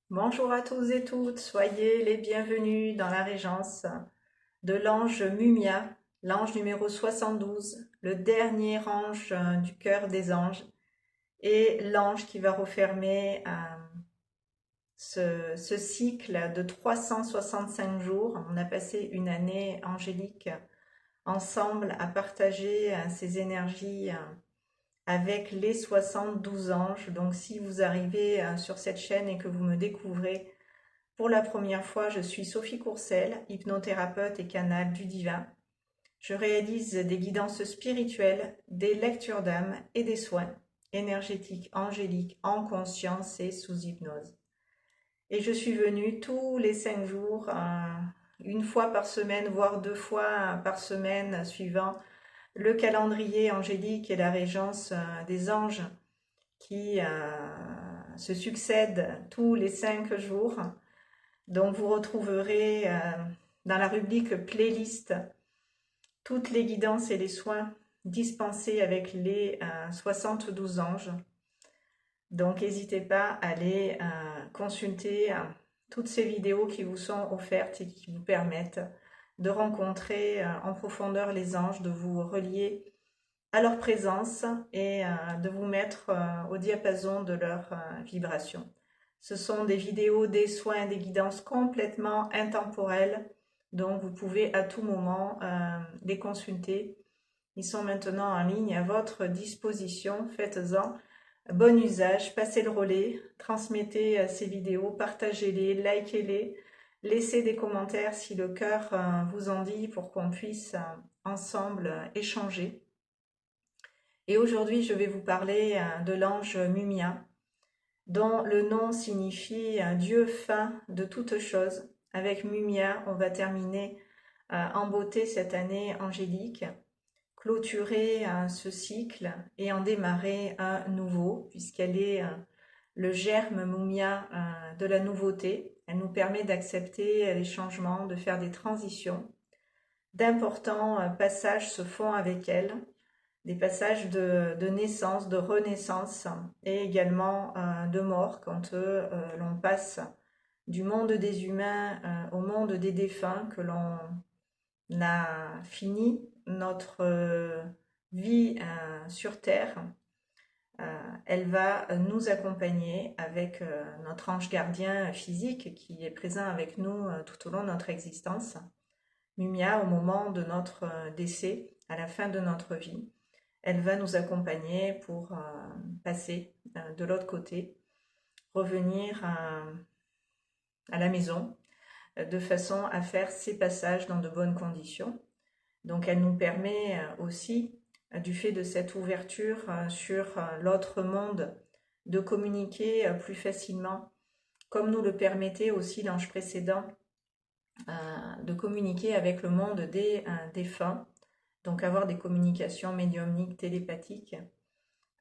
Bonjour à tous et toutes, soyez les bienvenus dans la régence de l'ange Mumia, l'ange numéro 72, le dernier ange du cœur des anges et l'ange qui va refermer ce cycle de 365 jours. On a passé une année angélique ensemble à partager ces énergies avec les 72 anges. Donc si vous arrivez sur cette chaîne et que vous me découvrez, pour la première fois, je suis Sophie Courcelles, hypnothérapeute et canal du divin. Je réalise des guidances spirituelles, des lectures d'âme et des soins énergétiques, angéliques, en conscience et sous hypnose. Et je suis venue tous les 5 jours, une fois par semaine, voire 2 fois par semaine, suivant le calendrier angélique et la régence des anges qui se succèdent tous les 5 jours. Donc vous retrouverez dans la rubrique playlist toutes les guidances et les soins dispensés avec les 72 anges. Donc n'hésitez pas à aller consulter toutes ces vidéos qui vous sont offertes et qui vous permettent de rencontrer en profondeur les anges, de vous relier à leur présence et de vous mettre au diapason de leur vibration. Ce sont des vidéos, des soins, des guidances complètement intemporelles, donc vous pouvez à tout moment les consulter. Ils sont maintenant en ligne à votre disposition. Faites-en bon usage, passez le relais, transmettez ces vidéos, partagez-les, likez-les, laissez des commentaires si le cœur vous en dit pour qu'on puisse ensemble échanger. Et aujourd'hui, je vais vous parler de l'ange Mumia, dont le nom signifie Dieu fin de toutes choses. Avec Mumia, on va terminer en beauté cette année angélique, clôturer ce cycle et en démarrer un nouveau, puisqu'elle est le germe Mumia de la nouveauté. Elle nous permet d'accepter les changements, de faire des transitions. D'importants passages se font avec elle, des passages de naissance, de renaissance et également de mort quand l'on passe du monde des humains au monde des défunts, que l'on a fini notre vie sur Terre. Elle va nous accompagner avec notre ange gardien physique qui est présent avec nous tout au long de notre existence. Mumia, au moment de notre décès, à la fin de notre vie, elle va nous accompagner pour passer de l'autre côté, revenir à la maison, de façon à faire ces passages dans de bonnes conditions. Donc elle nous permet aussi, du fait de cette ouverture sur l'autre monde, de communiquer plus facilement, comme nous le permettait aussi l'ange précédent, de communiquer avec le monde des défunts, donc avoir des communications médiumniques, télépathiques,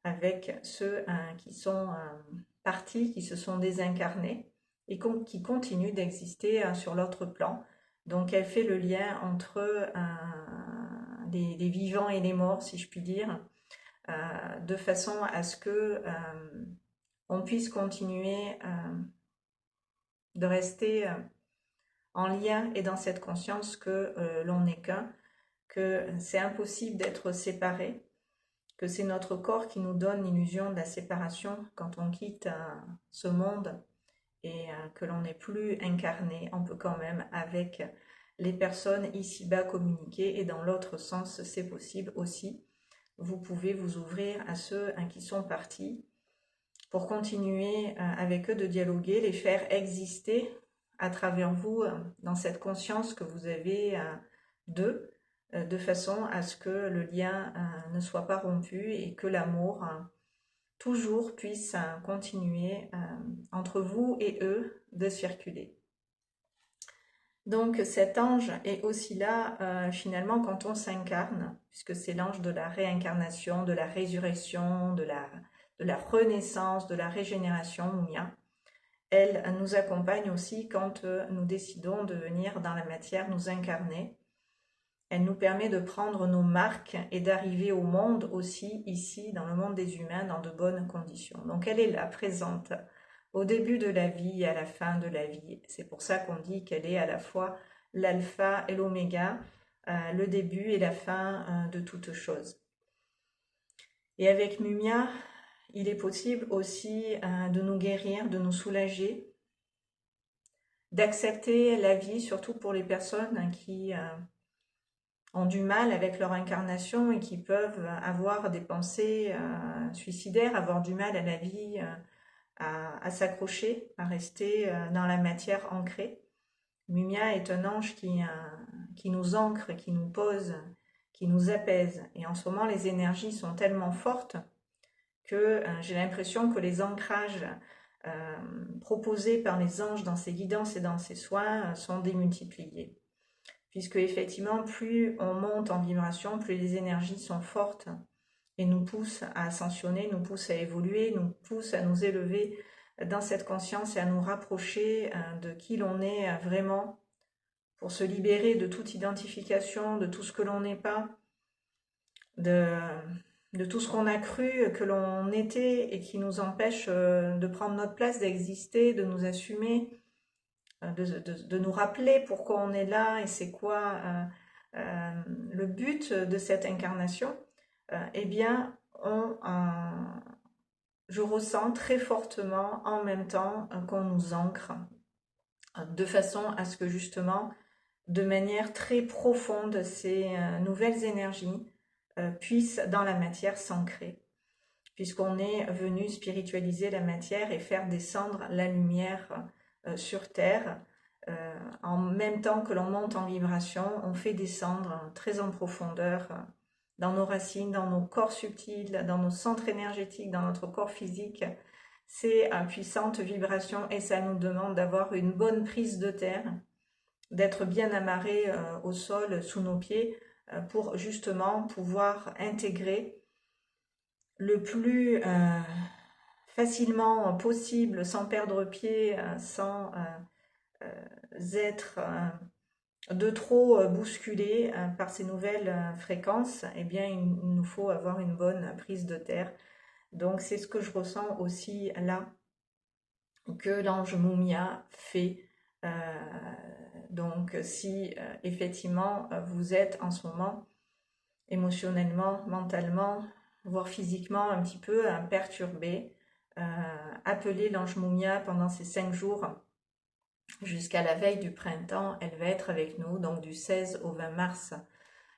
avec ceux qui sont partis, qui se sont désincarnés et qui continuent d'exister sur l'autre plan. Donc elle fait le lien entre les vivants et les morts, si je puis dire, de façon à ce que on puisse continuer de rester en lien et dans cette conscience que l'on n'est qu'un, que c'est impossible d'être séparé, que c'est notre corps qui nous donne l'illusion de la séparation quand on quitte ce monde et que l'on n'est plus incarné. On peut quand même, avec les personnes ici-bas, communiquer, et dans l'autre sens, c'est possible aussi. Vous pouvez vous ouvrir à ceux qui sont partis pour continuer avec eux de dialoguer, les faire exister à travers vous dans cette conscience que vous avez d'eux, de façon à ce que le lien ne soit pas rompu et que l'amour toujours puisse continuer entre vous et eux de circuler. Donc cet ange est aussi là finalement quand on s'incarne, puisque c'est l'ange de la réincarnation, de la résurrection, de la renaissance, de la régénération, Mumia. Elle nous accompagne aussi quand nous décidons de venir dans la matière nous incarner. Elle nous permet de prendre nos marques et d'arriver au monde aussi, ici, dans le monde des humains, dans de bonnes conditions. Donc elle est là, présente au début de la vie et à la fin de la vie. C'est pour ça qu'on dit qu'elle est à la fois l'alpha et l'oméga, le début et la fin de toute chose. Et avec Mumia, il est possible aussi de nous guérir, de nous soulager, d'accepter la vie, surtout pour les personnes qui ont du mal avec leur incarnation et qui peuvent avoir des pensées suicidaires, avoir du mal à la vie, à s'accrocher, à rester dans la matière ancrée. Mumia est un ange qui nous ancre, qui nous pose, qui nous apaise. Et en ce moment, les énergies sont tellement fortes que j'ai l'impression que les ancrages proposés par les anges dans ces guidances et dans ces soins sont démultipliés. Puisque effectivement, plus on monte en vibration, plus les énergies sont fortes et nous poussent à ascensionner, nous poussent à évoluer, nous poussent à nous élever dans cette conscience et à nous rapprocher de qui l'on est vraiment, pour se libérer de toute identification, de tout ce que l'on n'est pas, de tout ce qu'on a cru que l'on était et qui nous empêche de prendre notre place, d'exister, de nous assumer, de nous rappeler pourquoi on est là et c'est quoi le but de cette incarnation. Eh bien, je ressens très fortement en même temps qu'on nous ancre de façon à ce que justement, de manière très profonde, ces nouvelles énergies puissent dans la matière s'ancrer, puisqu'on est venu spiritualiser la matière et faire descendre la lumière sur Terre. En même temps que l'on monte en vibration, on fait descendre très en profondeur dans nos racines, dans nos corps subtils, dans nos centres énergétiques, dans notre corps physique, ces puissantes vibrations et ça nous demande d'avoir une bonne prise de terre, d'être bien amarré au sol sous nos pieds pour justement pouvoir intégrer le plus facilement possible, sans perdre pied, sans être de trop bousculé par ces nouvelles fréquences. Eh bien, il nous faut avoir une bonne prise de terre. Donc, c'est ce que je ressens aussi là, que l'ange Mumia fait. Donc, si effectivement vous êtes en ce moment émotionnellement, mentalement, voire physiquement un petit peu perturbé, appelez l'ange Mumia pendant ces 5 jours jusqu'à la veille du printemps. Elle va être avec nous, donc du 16 au 20 mars.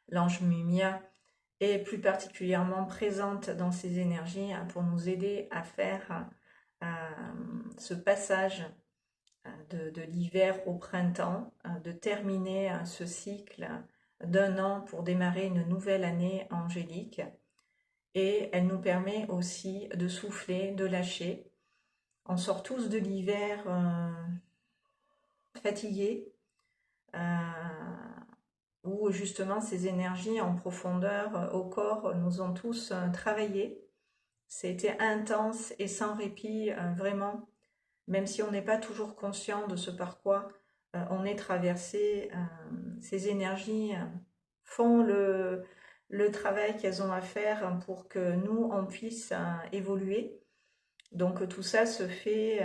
L'ange Mumia est plus particulièrement présente dans ces énergies pour nous aider à faire ce passage de l'hiver au printemps, de terminer ce cycle d'1 an pour démarrer une nouvelle année angélique. Et elle nous permet aussi de souffler, de lâcher. On sort tous de l'hiver fatigués, où justement ces énergies en profondeur au corps nous ont tous travaillé. C'était intense et sans répit, vraiment, même si on n'est pas toujours conscient de ce par quoi on est traversé. Ces énergies font le travail qu'elles ont à faire pour que nous, on puisse évoluer. Donc tout ça se fait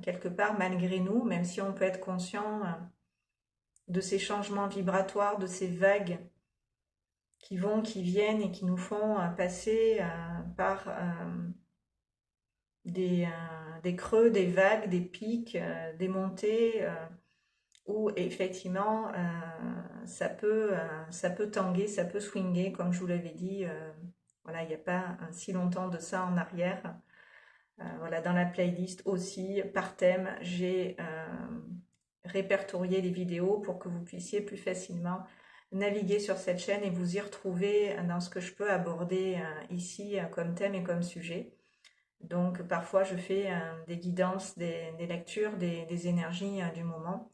quelque part malgré nous, même si on peut être conscient de ces changements vibratoires, de ces vagues qui vont, qui viennent et qui nous font passer par des creux, des vagues, des pics, des montées, où effectivement ça peut tanguer, ça peut swinger, comme je vous l'avais dit, voilà, il n'y a pas si longtemps de ça en arrière. Voilà, dans la playlist aussi, par thème, j'ai répertorié les vidéos pour que vous puissiez plus facilement naviguer sur cette chaîne et vous y retrouver dans ce que je peux aborder ici comme thème et comme sujet. Donc parfois je fais des guidances, des lectures, des énergies du moment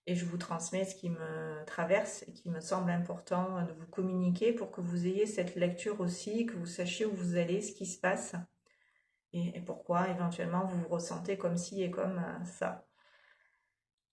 et je vous transmets ce qui me traverse et qui me semble important de vous communiquer pour que vous ayez cette lecture aussi, que vous sachiez où vous allez, ce qui se passe et pourquoi éventuellement vous vous ressentez comme ci et comme ça.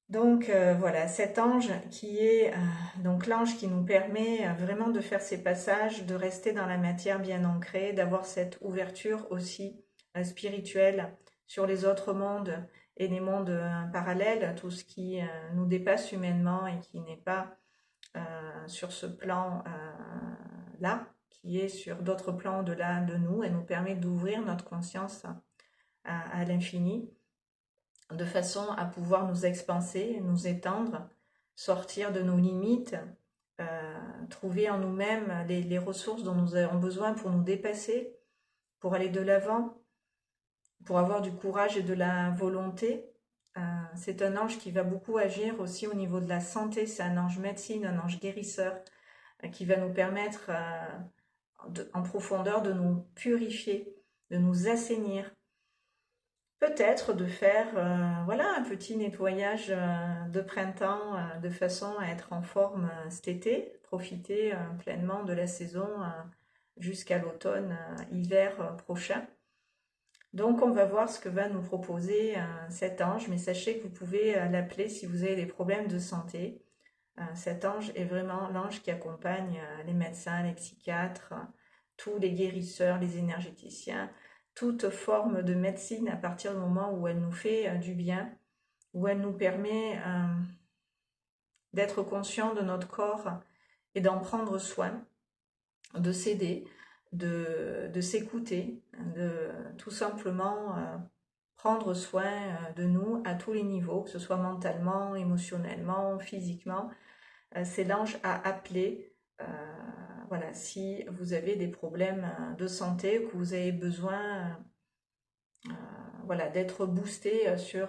Donc voilà, cet ange qui est donc l'ange qui nous permet vraiment de faire ces passages, de rester dans la matière bien ancrée, d'avoir cette ouverture aussi spirituelle sur les autres mondes et les mondes parallèles, tout ce qui nous dépasse humainement et qui n'est pas sur ce plan-là, qui est sur d'autres plans au-delà de nous, et nous permet d'ouvrir notre conscience à l'infini, de façon à pouvoir nous expanser, nous étendre, sortir de nos limites, trouver en nous-mêmes les ressources dont nous avons besoin pour nous dépasser, pour aller de l'avant, pour avoir du courage et de la volonté. C'est un ange qui va beaucoup agir aussi au niveau de la santé, c'est un ange médecine, un ange guérisseur, qui va nous permettre en profondeur de nous purifier, de nous assainir. Peut-être de faire voilà, un petit nettoyage de printemps de façon à être en forme cet été, profiter pleinement de la saison jusqu'à l'automne, hiver prochain. Donc on va voir ce que va nous proposer cet ange, mais sachez que vous pouvez l'appeler si vous avez des problèmes de santé. Cet ange est vraiment l'ange qui accompagne les médecins, les psychiatres, tous les guérisseurs, les énergéticiens, toute forme de médecine à partir du moment où elle nous fait du bien, où elle nous permet d'être conscient de notre corps et d'en prendre soin, de s'aider, de s'écouter, de tout simplement prendre soin de nous à tous les niveaux, que ce soit mentalement, émotionnellement, physiquement. C'est l'ange à appeler. Voilà, si vous avez des problèmes de santé ou que vous avez besoin voilà, d'être boosté sur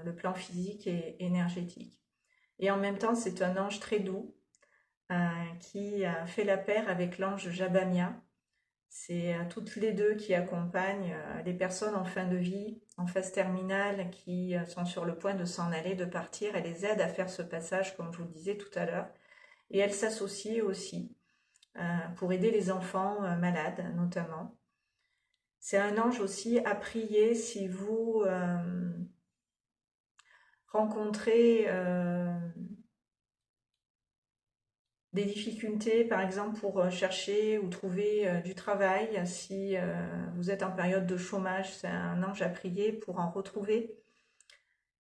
le plan physique et énergétique. Et en même temps, c'est un ange très doux qui fait la paire avec l'ange Jabamia. C'est toutes les deux qui accompagnent les personnes en fin de vie, en phase terminale, qui sont sur le point de s'en aller, de partir. Elle les aide à faire ce passage, comme je vous le disais tout à l'heure. Et elle s'associe aussi pour aider les enfants malades, notamment. C'est un ange aussi à prier si vous rencontrez des difficultés, par exemple pour chercher ou trouver du travail. Si vous êtes en période de chômage, c'est un ange à prier pour en retrouver.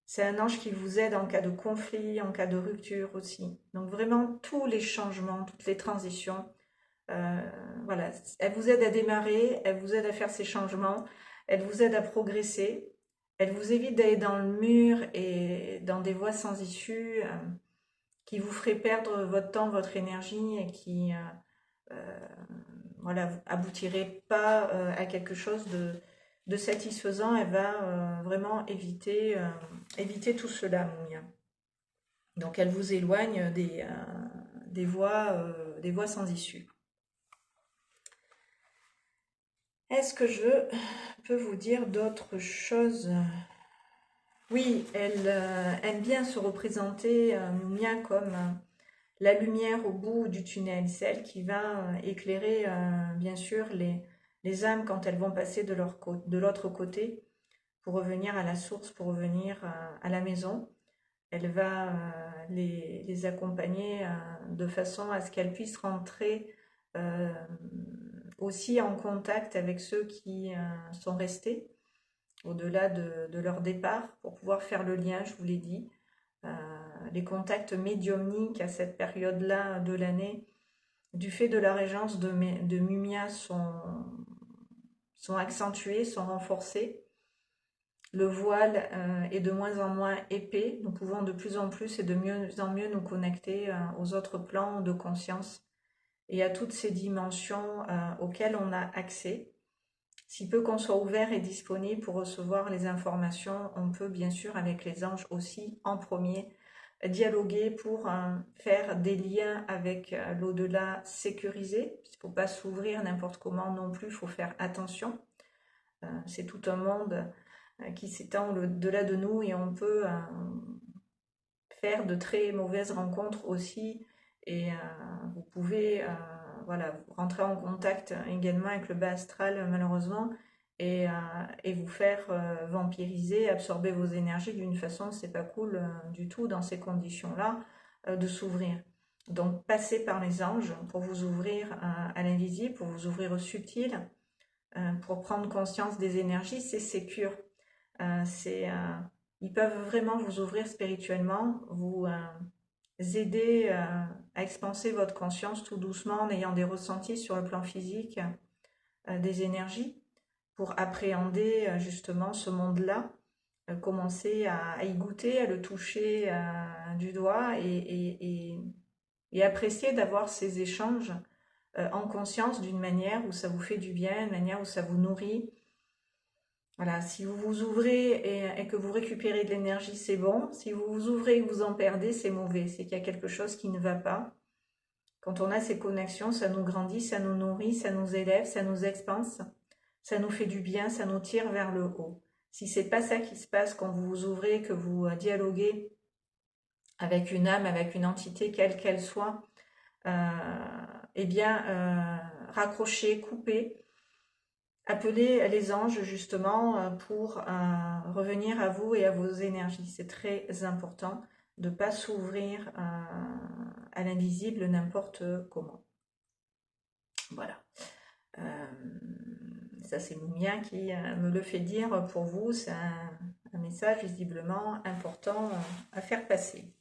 C'est un ange qui vous aide en cas de conflit, en cas de rupture aussi. Donc vraiment tous les changements, toutes les transitions, voilà, elle vous aide à démarrer, elle vous aide à faire ces changements, elle vous aide à progresser, elle vous évite d'aller dans le mur et dans des voies sans issue qui vous feraient perdre votre temps, votre énergie et qui voilà, aboutirait pas à quelque chose de satisfaisant. Elle va vraiment éviter tout cela, Moumia. Donc elle vous éloigne des voies sans issue. Est-ce que je peux vous dire d'autres choses? Oui, elle aime bien se représenter, Moumia, comme la lumière au bout du tunnel, celle qui va éclairer, bien sûr, les âmes quand elles vont passer de l'autre côté pour revenir à la source, pour revenir à la maison. Elle va les accompagner de façon à ce qu'elles puissent rentrer aussi en contact avec ceux qui sont restés au-delà de leur départ pour pouvoir faire le lien, je vous l'ai dit. Les contacts médiumniques à cette période-là de l'année, du fait de la régence de Mumia, sont accentués, sont renforcés. Le voile est de moins en moins épais. Nous pouvons de plus en plus et de mieux en mieux nous connecter aux autres plans de conscience et à toutes ces dimensions auxquelles on a accès. Si peu qu'on soit ouvert et disponible pour recevoir les informations, on peut bien sûr avec les anges aussi en premier dialoguer pour faire des liens avec l'au-delà sécurisé. Il ne faut pas s'ouvrir n'importe comment non plus, il faut faire attention. C'est tout un monde qui s'étend au-delà de nous et on peut faire de très mauvaises rencontres aussi. Et vous pouvez voilà, rentrer en contact également avec le bas astral malheureusement et vous faire vampiriser, absorber vos énergies d'une façon, c'est pas cool du tout dans ces conditions-là de s'ouvrir. Donc passez par les anges pour vous ouvrir à l'invisible, pour vous ouvrir au subtil, pour prendre conscience des énergies, c'est sécure. Ils peuvent vraiment vous ouvrir spirituellement, vous aider à expanser votre conscience tout doucement en ayant des ressentis sur le plan physique, des énergies, pour appréhender justement ce monde-là, commencer à y goûter, à le toucher du doigt et apprécier d'avoir ces échanges en conscience d'une manière où ça vous fait du bien, d'une manière où ça vous nourrit. Voilà, si vous vous ouvrez et que vous récupérez de l'énergie, c'est bon. Si vous vous ouvrez et que vous en perdez, c'est mauvais. C'est qu'il y a quelque chose qui ne va pas. Quand on a ces connexions, ça nous grandit, ça nous nourrit, ça nous élève, ça nous expanse, ça nous fait du bien, ça nous tire vers le haut. Si c'est pas ça qui se passe quand vous vous ouvrez, que vous dialoguez avec une âme, avec une entité, quelle qu'elle soit, eh bien, raccrochez, coupez, appelez les anges justement pour revenir à vous et à vos énergies. C'est très important de ne pas s'ouvrir à l'invisible n'importe comment. Voilà. Ça c'est Moumia qui me le fait dire pour vous. C'est un message visiblement important à faire passer.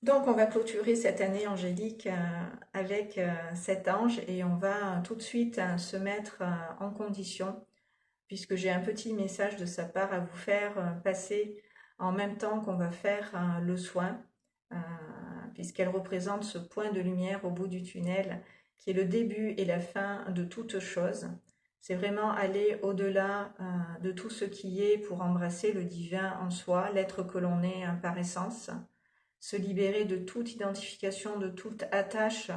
Donc on va clôturer cette année angélique avec cet ange et on va tout de suite se mettre en condition puisque j'ai un petit message de sa part à vous faire passer en même temps qu'on va faire le soin puisqu'elle représente ce point de lumière au bout du tunnel qui est le début et la fin de toute chose. C'est vraiment aller au-delà de tout ce qui est pour embrasser le divin en soi, l'être que l'on est par essence, se libérer de toute identification, de toute attache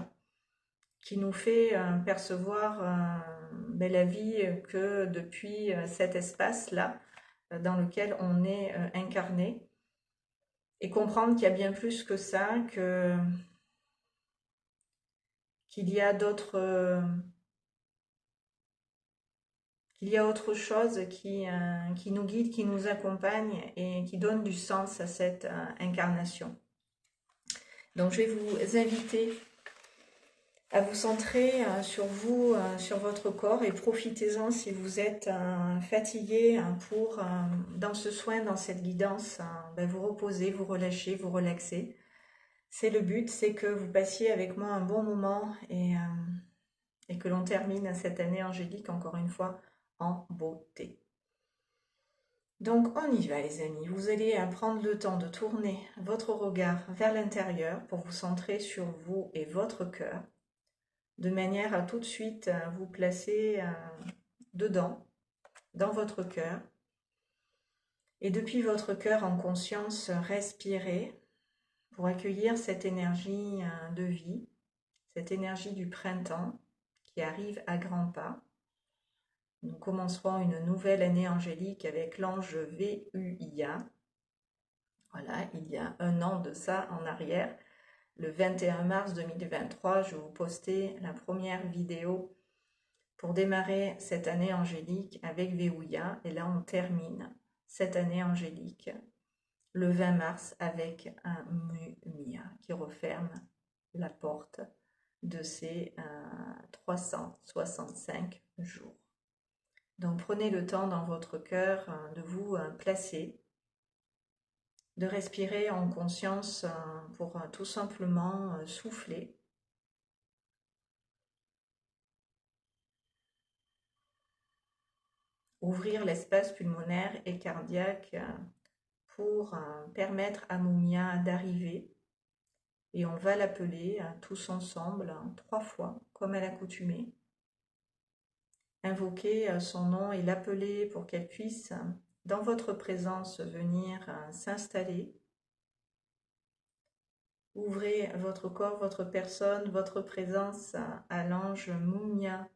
qui nous fait percevoir la vie que depuis cet espace-là dans lequel on est incarné et comprendre qu'il y a bien plus que ça, qu'il y a d'autres... qu'il y a autre chose qui nous guide, qui nous accompagne et qui donne du sens à cette incarnation. Donc je vais vous inviter à vous centrer sur vous, sur votre corps et profitez-en si vous êtes fatigué pour, dans ce soin, dans cette guidance, vous reposer, vous relâcher, vous relaxer. C'est le but, c'est que vous passiez avec moi un bon moment et que l'on termine cette année angélique encore une fois en beauté. Donc on y va les amis, vous allez prendre le temps de tourner votre regard vers l'intérieur pour vous centrer sur vous et votre cœur, de manière à tout de suite vous placer dedans, dans votre cœur. Et depuis votre cœur en conscience, respirez pour accueillir cette énergie de vie, cette énergie du printemps qui arrive à grands pas. Nous commencerons une nouvelle année angélique avec l'ange VUIA. Voilà, il y a un an de ça en arrière, le 21 mars 2023, je vous postais la première vidéo pour démarrer cette année angélique avec VUIA. Et là, on termine cette année angélique le 20 mars avec un Mumia qui referme la porte de ces 365 jours. Donc prenez le temps dans votre cœur de vous placer, de respirer en conscience pour tout simplement souffler. Ouvrir l'espace pulmonaire et cardiaque pour permettre à Moumia d'arriver. Et on va l'appeler tous ensemble 3 fois, comme à l'accoutumée. Invoquer son nom et l'appeler pour qu'elle puisse, dans votre présence, venir s'installer. Ouvrez votre corps, votre personne, votre présence à l'ange Moumia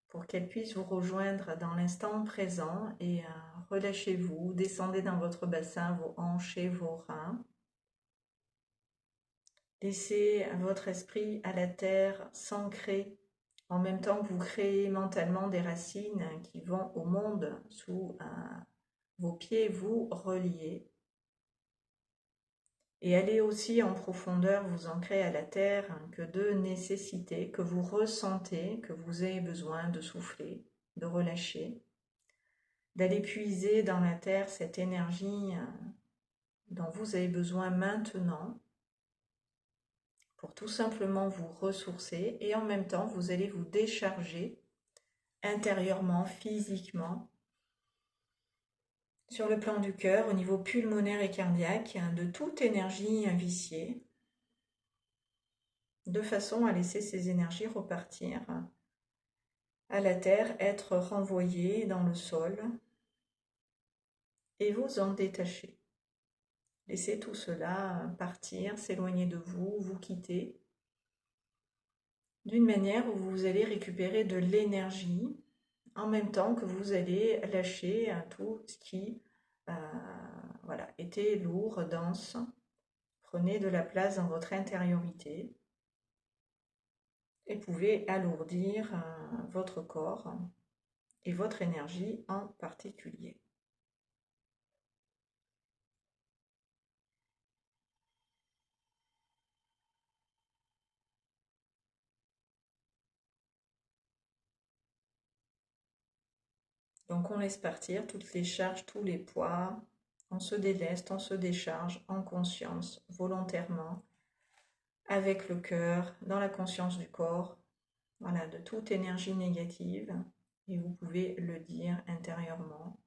pour qu'elle puisse vous rejoindre dans l'instant présent et relâchez-vous, descendez dans votre bassin, vos hanches et vos reins. Laissez votre esprit à la terre s'ancrer en même temps que vous créez mentalement des racines qui vont au monde sous vos pieds, vous relier. Et allez aussi en profondeur vous ancrer à la terre que de nécessité, que vous ressentez, que vous avez besoin de souffler, de relâcher. d'aller puiser dans la terre cette énergie dont vous avez besoin maintenant pour tout simplement vous ressourcer et en même temps vous allez vous décharger intérieurement, physiquement, sur le plan du cœur, au niveau pulmonaire et cardiaque, de toute énergie viciée, de façon à laisser ces énergies repartir à la terre, être renvoyées dans le sol et vous en détacher. Laissez tout cela partir, s'éloigner de vous, vous quitter, d'une manière où vous allez récupérer de l'énergie en même temps que vous allez lâcher tout ce qui voilà, était lourd, dense. Prenez de la place dans votre intériorité et pouvez alourdir votre corps et votre énergie en particulier. Donc on laisse partir toutes les charges, tous les poids, on se déleste, on se décharge en conscience, volontairement, avec le cœur, dans la conscience du corps, voilà, de toute énergie négative, et vous pouvez le dire intérieurement,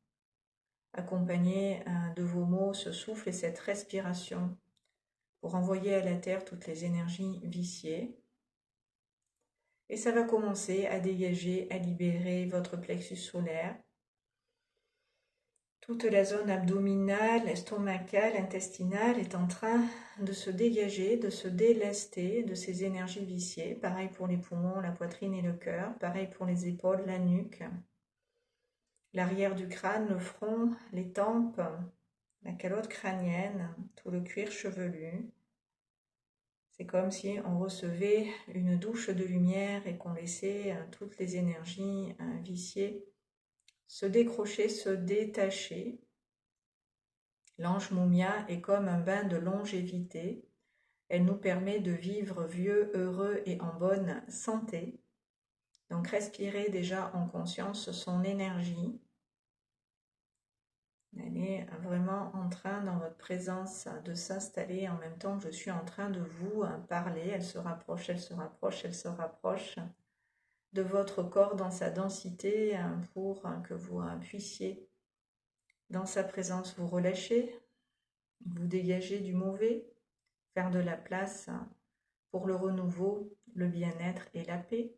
accompagné de vos mots, ce souffle et cette respiration pour envoyer à la terre toutes les énergies viciées. Et ça va commencer à dégager, à libérer votre plexus solaire, toute la zone abdominale, estomacale, intestinale est en train de se dégager, de se délester de ces énergies viciées. Pareil pour les poumons, la poitrine et le cœur. Pareil pour les épaules, la nuque, l'arrière du crâne, le front, les tempes, la calotte crânienne, tout le cuir chevelu. C'est comme si on recevait une douche de lumière et qu'on laissait toutes les énergies viciées se décrocher, se détacher. L'ange Moumia est comme un bain de longévité. Elle nous permet de vivre vieux, heureux et en bonne santé. Donc respirez déjà en conscience son énergie. Elle est vraiment en train, dans votre présence, de s'installer en même temps que je suis en train de vous parler. Elle se rapproche, elle se rapproche, elle se rapproche de votre corps dans sa densité pour que vous puissiez, dans sa présence, vous relâcher, vous dégager du mauvais, faire de la place pour le renouveau, le bien-être et la paix,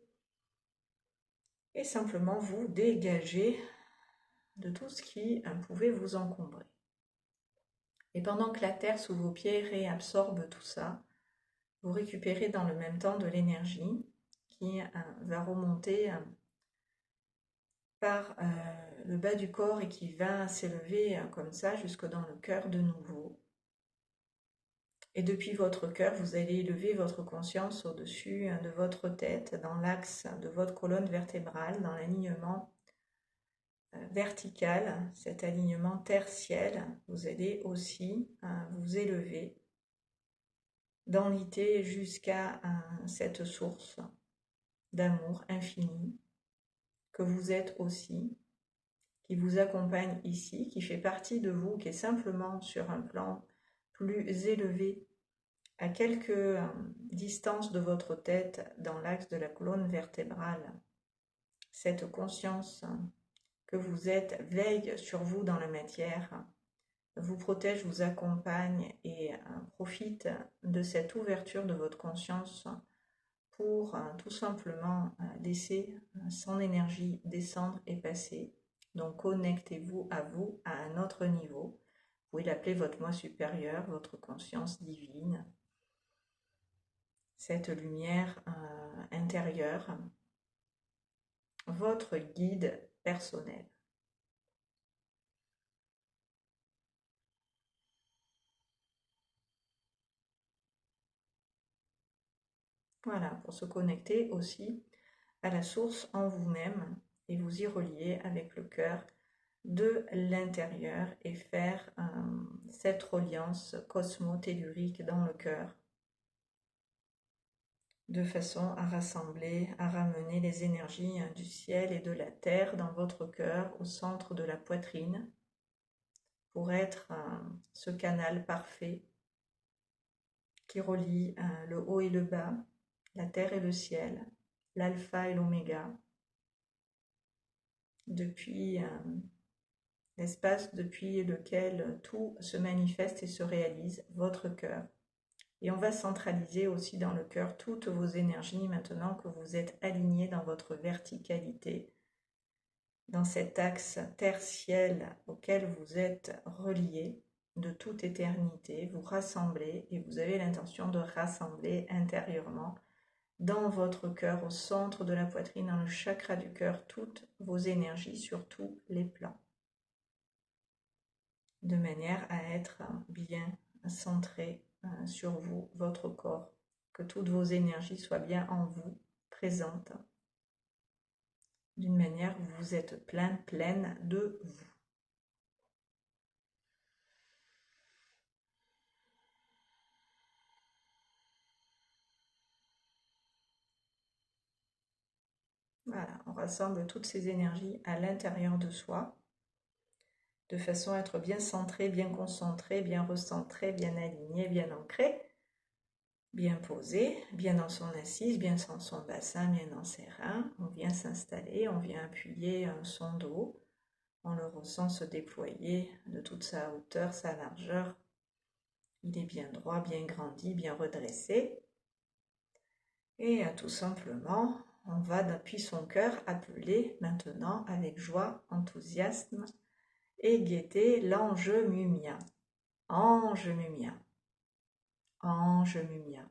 et simplement vous dégager de tout ce qui pouvait vous encombrer. Et pendant que la terre sous vos pieds réabsorbe tout ça, vous récupérez dans le même temps de l'énergie qui va remonter par le bas du corps et qui va s'élever comme ça jusque dans le cœur de nouveau. Et depuis votre cœur, vous allez élever votre conscience au-dessus de votre tête, dans l'axe de votre colonne vertébrale, dans l'alignement vertical, cet alignement terre-ciel. Vous allez aussi vous élever dans l'idée jusqu'à cette source d'amour infini que vous êtes aussi, qui vous accompagne ici, qui fait partie de vous, qui est simplement sur un plan plus élevé, à quelques distances de votre tête, dans l'axe de la colonne vertébrale. Cette conscience que vous êtes veille sur vous dans la matière, vous protège, vous accompagne et profite de cette ouverture de votre conscience pour tout simplement laisser son énergie descendre et passer. Donc connectez-vous à un autre niveau. Vous pouvez l'appeler votre moi supérieur, votre conscience divine, cette lumière intérieure, votre guide personnel. Voilà, pour se connecter aussi à la source en vous-même et vous y relier avec le cœur de l'intérieur et faire cette reliance cosmo-tellurique dans le cœur. de façon à rassembler, à ramener les énergies du ciel et de la terre dans votre cœur, au centre de la poitrine, pour être ce canal parfait qui relie le haut et le bas, la terre et le ciel, l'alpha et l'oméga, depuis l'espace depuis lequel tout se manifeste et se réalise, votre cœur. Et on va centraliser aussi dans le cœur toutes vos énergies maintenant que vous êtes alignés dans votre verticalité, dans cet axe terre-ciel auquel vous êtes reliés de toute éternité. Vous rassemblez et vous avez l'intention de rassembler intérieurement dans votre cœur, au centre de la poitrine, dans le chakra du cœur, toutes vos énergies sur tous les plans, de manière à être bien centré sur vous, votre corps, que toutes vos énergies soient bien en vous, présentes, d'une manière où vous êtes pleine de vous. Voilà, on rassemble toutes ces énergies à l'intérieur de soi, de façon à être bien centré, bien concentré, bien recentré, bien aligné, bien ancré, bien posé, bien dans son assise, bien dans son bassin, bien dans ses reins. On vient s'installer, on vient appuyer son dos, on le ressent se déployer de toute sa hauteur, sa largeur. Il est bien droit, bien grandi, bien redressé. Et tout simplement, on va depuis son cœur appeler maintenant avec joie, enthousiasme et gaieté l'ange Mumia. Ange Mumia. Ange Mumia.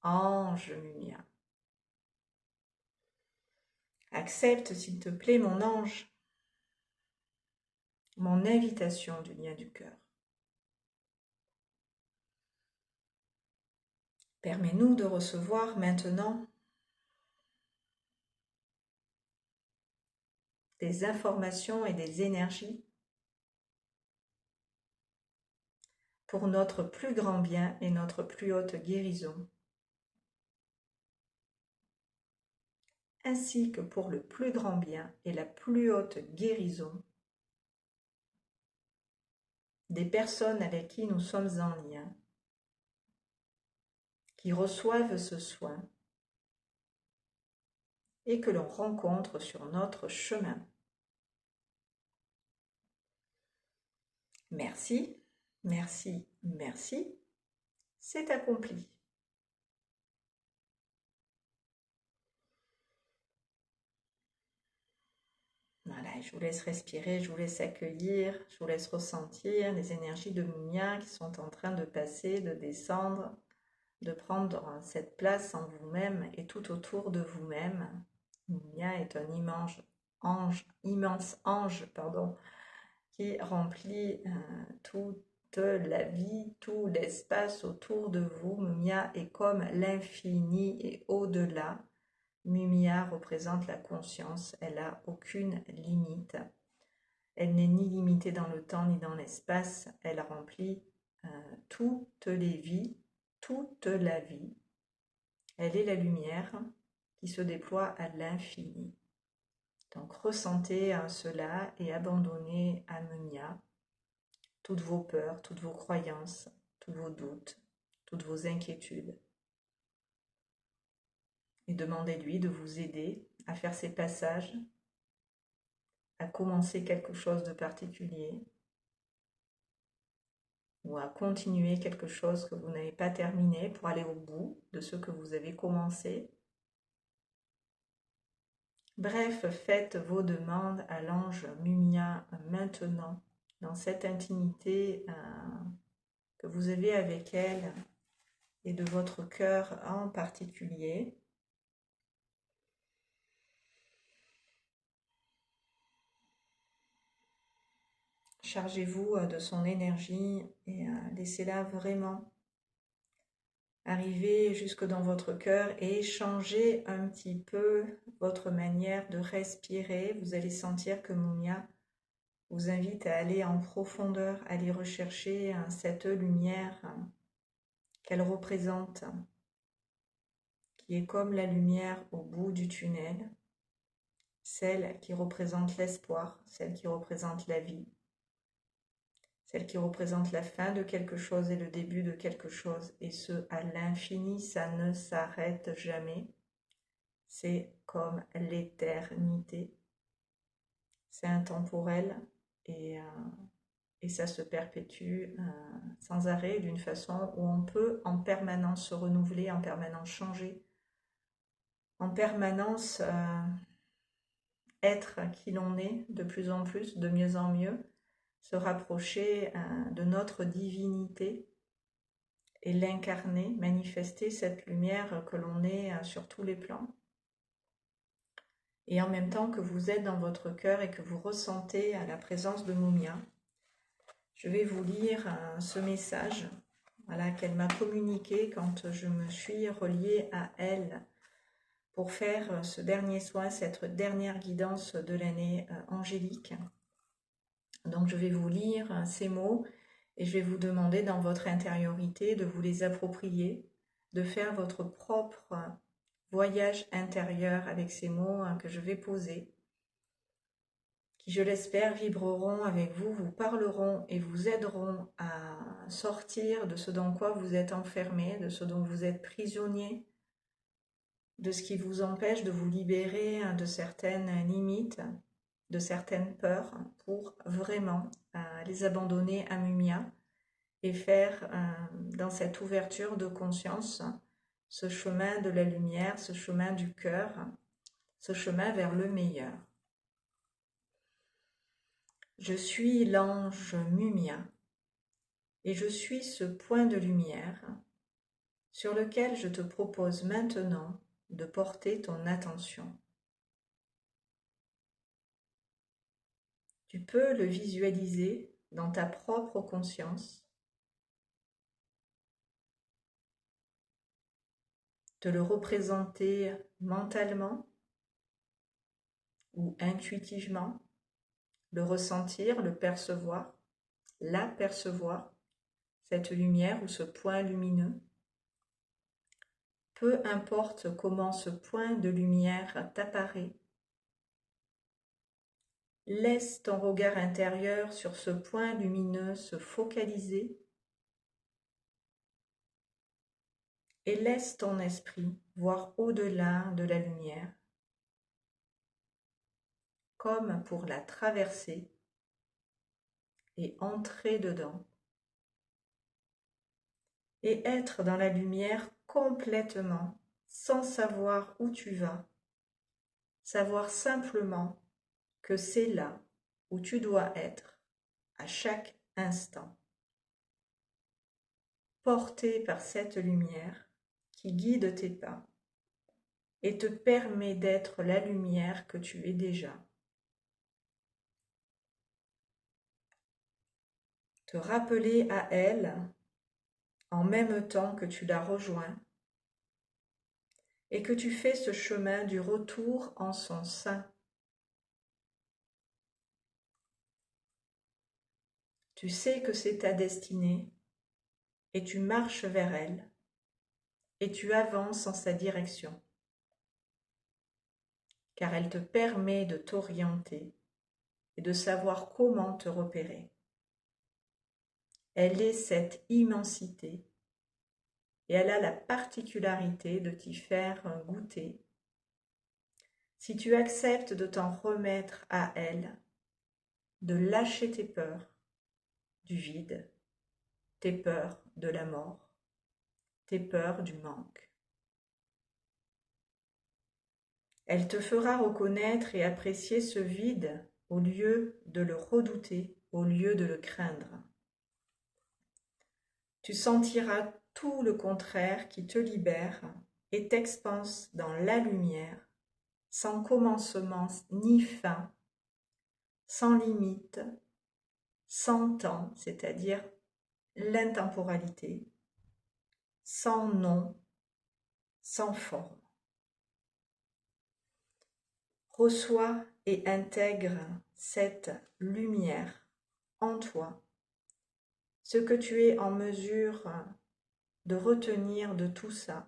Ange Mumia. Accepte, s'il te plaît, mon ange, mon invitation du lien du cœur. Permets-nous de recevoir maintenant des informations et des énergies pour notre plus grand bien et notre plus haute guérison, ainsi que pour le plus grand bien et la plus haute guérison des personnes avec qui nous sommes en lien, qui reçoivent ce soin et que l'on rencontre sur notre chemin. Merci, merci, merci, c'est accompli. Voilà, je vous laisse respirer, je vous laisse accueillir, je vous laisse ressentir les énergies de Mumia qui sont en train de passer, de descendre, de prendre cette place en vous-même et tout autour de vous-même. Mumia est un immense ange, qui remplit toute la vie, tout l'espace autour de vous. Mumia est comme l'infini et au-delà. Mumia représente la conscience, elle n'a aucune limite. Elle n'est ni limitée dans le temps ni dans l'espace, elle remplit toutes les vies, toute la vie. Elle est la lumière qui se déploie à l'infini. Donc ressentez cela et abandonnez à Mumia toutes vos peurs, toutes vos croyances, tous vos doutes, toutes vos inquiétudes. Et demandez-lui de vous aider à faire ces passages, à commencer quelque chose de particulier ou à continuer quelque chose que vous n'avez pas terminé pour aller au bout de ce que vous avez commencé. Bref, faites vos demandes à l'ange Mumia maintenant, dans cette intimité que vous avez avec elle et de votre cœur en particulier. Chargez-vous de son énergie et laissez-la vraiment arriver jusque dans votre cœur et changez un petit peu votre manière de respirer. Vous allez sentir que Mumia vous invite à aller en profondeur, à aller rechercher cette lumière qu'elle représente qui est comme la lumière au bout du tunnel, celle qui représente l'espoir, celle qui représente la vie, celle qui représente la fin de quelque chose et le début de quelque chose, et ce à l'infini, ça ne s'arrête jamais. C'est comme l'éternité. C'est intemporel et, et ça se perpétue sans arrêt d'une façon où on peut en permanence se renouveler, en permanence changer, en permanence être qui l'on est de plus en plus, de mieux en mieux, se rapprocher de notre divinité et l'incarner, manifester cette lumière que l'on est sur tous les plans. Et en même temps que vous êtes dans votre cœur et que vous ressentez la présence de Mumia, je vais vous lire ce message qu'elle m'a communiqué quand je me suis reliée à elle pour faire ce dernier soin, cette dernière guidance de l'année angélique. Donc je vais vous lire ces mots et je vais vous demander dans votre intériorité de vous les approprier, de faire votre propre voyage intérieur avec ces mots que je vais poser, qui je l'espère vibreront avec vous, vous parleront et vous aideront à sortir de ce dans quoi vous êtes enfermé, de ce dont vous êtes prisonnier, de ce qui vous empêche de vous libérer de certaines limites, de certaines peurs, pour vraiment les abandonner à Mumia et faire dans cette ouverture de conscience ce chemin de la lumière, ce chemin du cœur, ce chemin vers le meilleur. Je suis l'ange Mumia et je suis ce point de lumière sur lequel je te propose maintenant de porter ton attention. Tu peux le visualiser dans ta propre conscience, te le représenter mentalement ou intuitivement, le ressentir, le percevoir, l'apercevoir, cette lumière ou ce point lumineux. Peu importe comment ce point de lumière t'apparaît, laisse ton regard intérieur sur ce point lumineux se focaliser et laisse ton esprit voir au-delà de la lumière, comme pour la traverser et entrer dedans et être dans la lumière complètement, sans savoir où tu vas, savoir simplement que c'est là où tu dois être à chaque instant, porté par cette lumière qui guide tes pas et te permet d'être la lumière que tu es déjà. Te rappeler à elle en même temps que tu la rejoins et que tu fais ce chemin du retour en son sein. Tu sais que c'est ta destinée et tu marches vers elle et tu avances en sa direction, car elle te permet de t'orienter et de savoir comment te repérer. Elle est cette immensité et elle a la particularité de t'y faire goûter. Si tu acceptes de t'en remettre à elle, de lâcher tes peurs du vide, tes peurs de la mort, tes peurs du manque. Elle te fera reconnaître et apprécier ce vide au lieu de le redouter, au lieu de le craindre. Tu sentiras tout le contraire qui te libère et t'expanse dans la lumière, sans commencement ni fin, sans limite, sans temps, c'est-à-dire l'intemporalité, sans nom, sans forme. Reçois et intègre cette lumière en toi, ce que tu es en mesure de retenir de tout ça,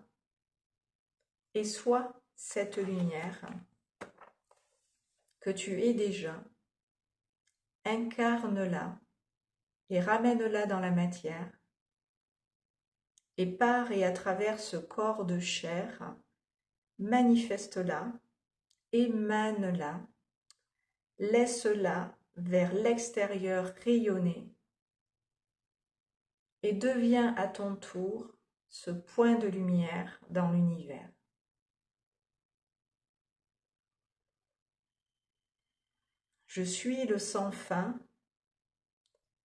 et sois cette lumière que tu es déjà, incarne-la et ramène-la dans la matière, et par et à travers ce corps de chair, manifeste-la, émane-la, laisse-la vers l'extérieur rayonner, et deviens à ton tour ce point de lumière dans l'univers. Je suis le sans fin,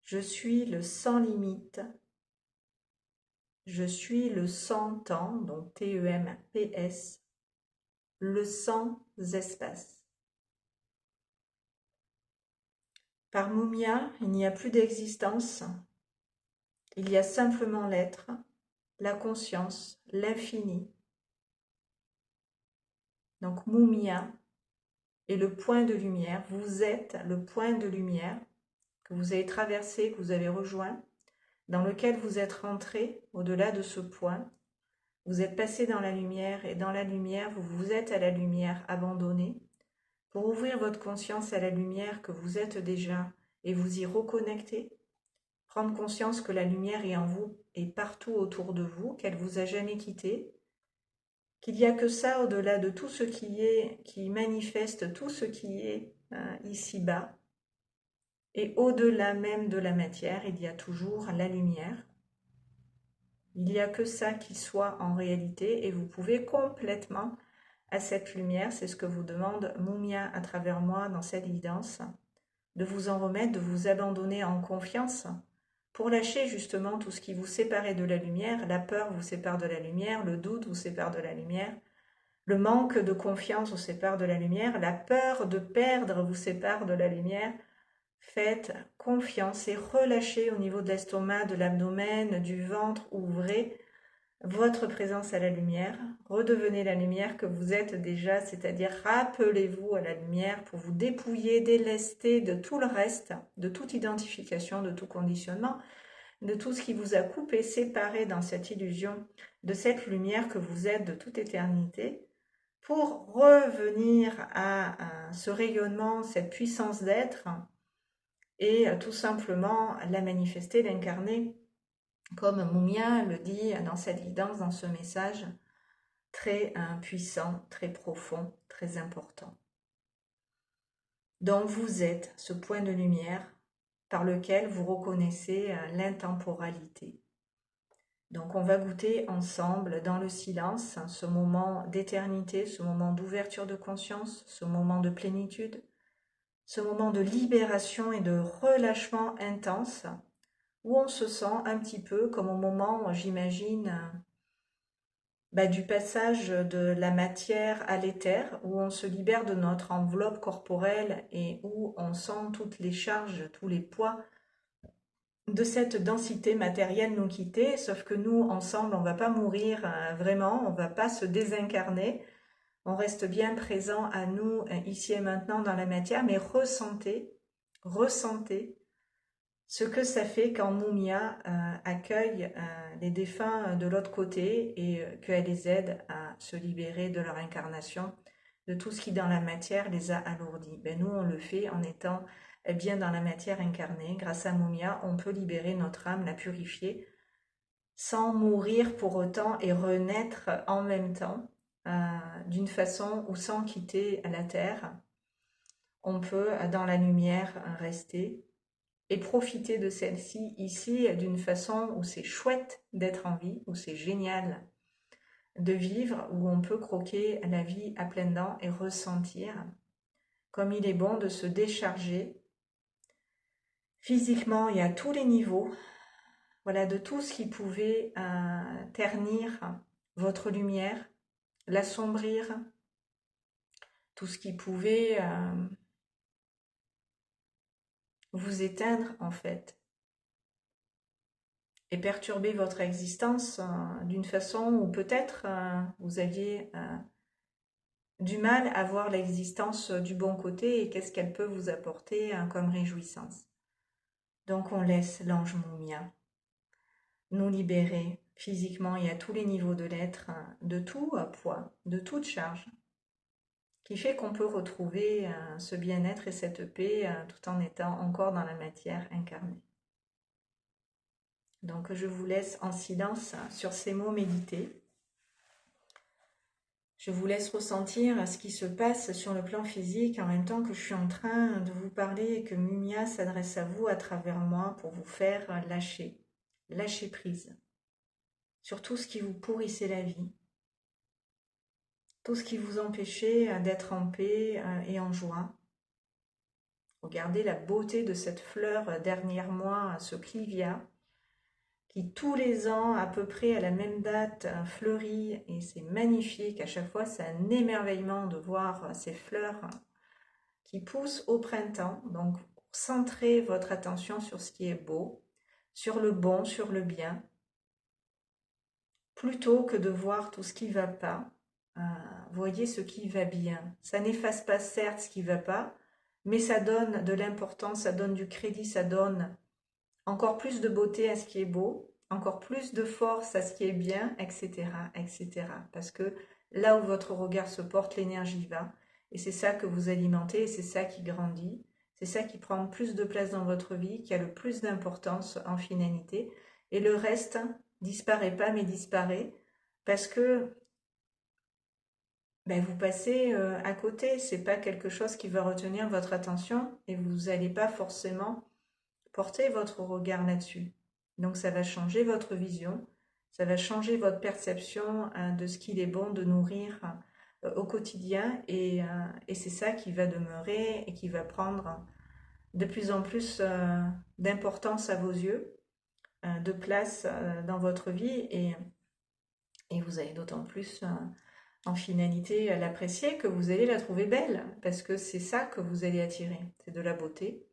je suis le sans limite, je suis le sans temps, donc T-E-M-P-S, le sans espace. Par Mumia, il n'y a plus d'existence, il y a simplement l'être, la conscience, l'infini. Donc Mumia est le point de lumière, vous êtes le point de lumière que vous avez traversé, que vous avez rejoint, dans lequel vous êtes rentré au-delà de ce point. Vous êtes passé dans la lumière et dans la lumière, vous êtes à la lumière abandonnée pour ouvrir votre conscience à la lumière que vous êtes déjà et vous y reconnecter. Prendre conscience que la lumière est en vous et partout autour de vous, qu'elle vous a jamais quitté, qu'il n'y a que ça au-delà de tout ce qui est, qui manifeste tout ce qui est ici-bas. Et au-delà même de la matière, il y a toujours la lumière. Il n'y a que ça qui soit en réalité et vous pouvez complètement à cette lumière, c'est ce que vous demande Mumia à travers moi dans cette guidance, de vous en remettre, de vous abandonner en confiance pour lâcher justement tout ce qui vous séparait de la lumière. La peur vous sépare de la lumière, le doute vous sépare de la lumière, le manque de confiance vous sépare de la lumière, la peur de perdre vous sépare de la lumière. Faites confiance et relâchez au niveau de l'estomac, de l'abdomen, du ventre, ouvrez votre présence à la lumière, redevenez la lumière que vous êtes déjà, c'est-à-dire rappelez-vous à la lumière pour vous dépouiller, délester de tout le reste, de toute identification, de tout conditionnement, de tout ce qui vous a coupé, séparé dans cette illusion de cette lumière que vous êtes de toute éternité, pour revenir à ce rayonnement, cette puissance d'être, et tout simplement la manifester, l'incarner, comme Mumia le dit dans cette guidance, dans ce message très puissant, très profond, très important. Donc vous êtes ce point de lumière par lequel vous reconnaissez l'intemporalité. Donc on va goûter ensemble dans le silence ce moment d'éternité, ce moment d'ouverture de conscience, ce moment de plénitude, ce moment de libération et de relâchement intense, où on se sent un petit peu comme au moment, j'imagine, du passage de la matière à l'éther, où on se libère de notre enveloppe corporelle et où on sent toutes les charges, tous les poids de cette densité matérielle nous quitter, sauf que nous, ensemble, on ne va pas mourir vraiment, on ne va pas se désincarner, on reste bien présent à nous, ici et maintenant dans la matière, mais ressentez ce que ça fait quand Mumia accueille les défunts de l'autre côté et qu'elle les aide à se libérer de leur incarnation, de tout ce qui dans la matière les a alourdis. Nous, on le fait en étant bien dans la matière incarnée. Grâce à Mumia, on peut libérer notre âme, la purifier, sans mourir pour autant et renaître en même temps, d'une façon ou sans quitter la terre. On peut, dans la lumière, rester et profiter de celle-ci ici d'une façon où c'est chouette d'être en vie, où c'est génial de vivre, où on peut croquer la vie à pleines dents et ressentir comme il est bon de se décharger physiquement et à tous les niveaux, voilà, de tout ce qui pouvait ternir votre lumière, l'assombrir, tout ce qui pouvait vous éteindre en fait, et perturber votre existence d'une façon où peut-être vous aviez du mal à voir l'existence du bon côté et qu'est-ce qu'elle peut vous apporter comme réjouissance. Donc on laisse l'ange Mumia nous libérer physiquement et à tous les niveaux de l'être, de tout poids, de toute charge, qui fait qu'on peut retrouver ce bien-être et cette paix tout en étant encore dans la matière incarnée. Donc je vous laisse en silence sur ces mots médités. Je vous laisse ressentir ce qui se passe sur le plan physique en même temps que je suis en train de vous parler et que Mumia s'adresse à vous à travers moi pour vous faire lâcher prise sur tout ce qui vous pourrissait la vie, tout ce qui vous empêchait d'être en paix et en joie. Regardez la beauté de cette fleur derrière moi, ce clivia, qui tous les ans, à peu près à la même date, fleurit et c'est magnifique. À chaque fois, c'est un émerveillement de voir ces fleurs qui poussent au printemps. Donc, centrez votre attention sur ce qui est beau, sur le bon, sur le bien, plutôt que de voir tout ce qui ne va pas. Voyez ce qui va bien. Ça n'efface pas certes ce qui ne va pas, mais ça donne de l'importance, ça donne du crédit, ça donne encore plus de beauté à ce qui est beau, encore plus de force à ce qui est bien, etc., etc. Parce que là où votre regard se porte, l'énergie va. Et c'est ça que vous alimentez, et c'est ça qui grandit. C'est ça qui prend plus de place dans votre vie, qui a le plus d'importance en finalité. Et le reste disparaît pas, mais disparaît. Parce que vous passez à côté. C'est pas quelque chose qui va retenir votre attention. Et vous n'allez pas forcément portez votre regard là-dessus. Donc ça va changer votre vision, ça va changer votre perception de ce qu'il est bon de nourrir au quotidien et c'est ça qui va demeurer et qui va prendre de plus en plus d'importance à vos yeux, de place dans votre vie et vous allez d'autant plus en finalité l'apprécier que vous allez la trouver belle parce que c'est ça que vous allez attirer, c'est de la beauté.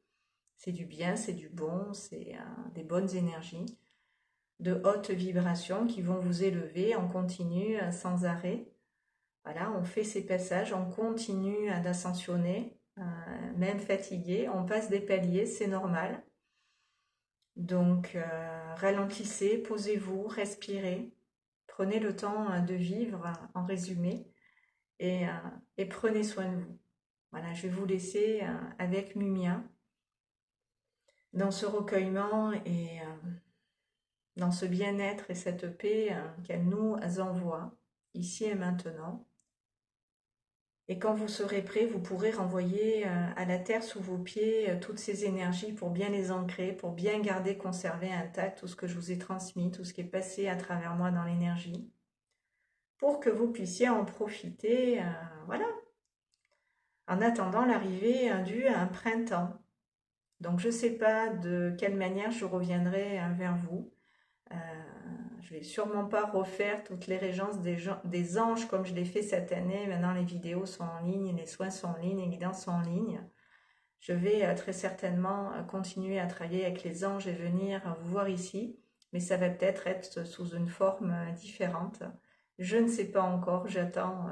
C'est du bien, c'est du bon, c'est des bonnes énergies, de hautes vibrations qui vont vous élever en continu, sans arrêt. Voilà, on fait ces passages, on continue d'ascensionner, même fatigué, on passe des paliers, c'est normal. Donc, ralentissez, posez-vous, respirez, prenez le temps de vivre en résumé et prenez soin de vous. Voilà, je vais vous laisser avec Mumia dans ce recueillement et dans ce bien-être et cette paix qu'elle nous envoie ici et maintenant. Et quand vous serez prêt, vous pourrez renvoyer à la terre sous vos pieds toutes ces énergies pour bien les ancrer, pour bien garder, conserver intact tout ce que je vous ai transmis, tout ce qui est passé à travers moi dans l'énergie, pour que vous puissiez en profiter, voilà, en attendant l'arrivée du printemps. Donc je ne sais pas de quelle manière je reviendrai vers vous. Je ne vais sûrement pas refaire toutes les régences des anges comme je l'ai fait cette année. Maintenant les vidéos sont en ligne, les soins sont en ligne, les guidances sont en ligne. Je vais très certainement continuer à travailler avec les anges et venir vous voir ici. Mais ça va peut-être être sous une forme différente. Je ne sais pas encore, j'attends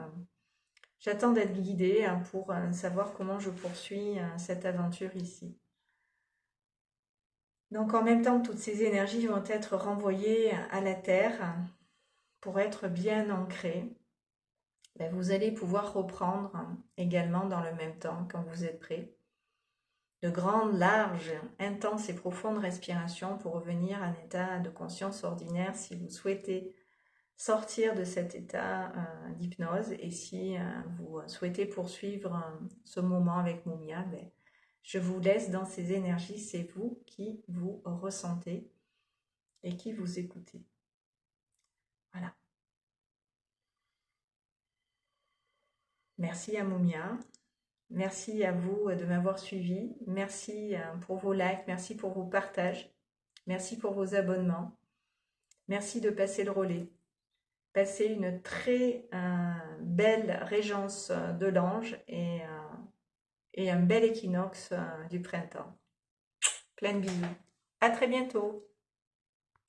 d'être guidée pour savoir comment je poursuis cette aventure ici. Donc en même temps, toutes ces énergies vont être renvoyées à la Terre pour être bien ancrées. Vous allez pouvoir reprendre également dans le même temps, quand vous êtes prêts, de grandes, larges, intenses et profondes respirations pour revenir à un état de conscience ordinaire si vous souhaitez sortir de cet état d'hypnose et si vous souhaitez poursuivre ce moment avec Mumia, je vous laisse dans ces énergies, c'est vous qui vous ressentez et qui vous écoutez. Voilà. Merci à Mumia, merci à vous de m'avoir suivi, merci pour vos likes, merci pour vos partages, merci pour vos abonnements, merci de passer le relais. Passez une très belle régence de l'ange et un bel équinoxe du printemps. Plein de bisous. À très bientôt.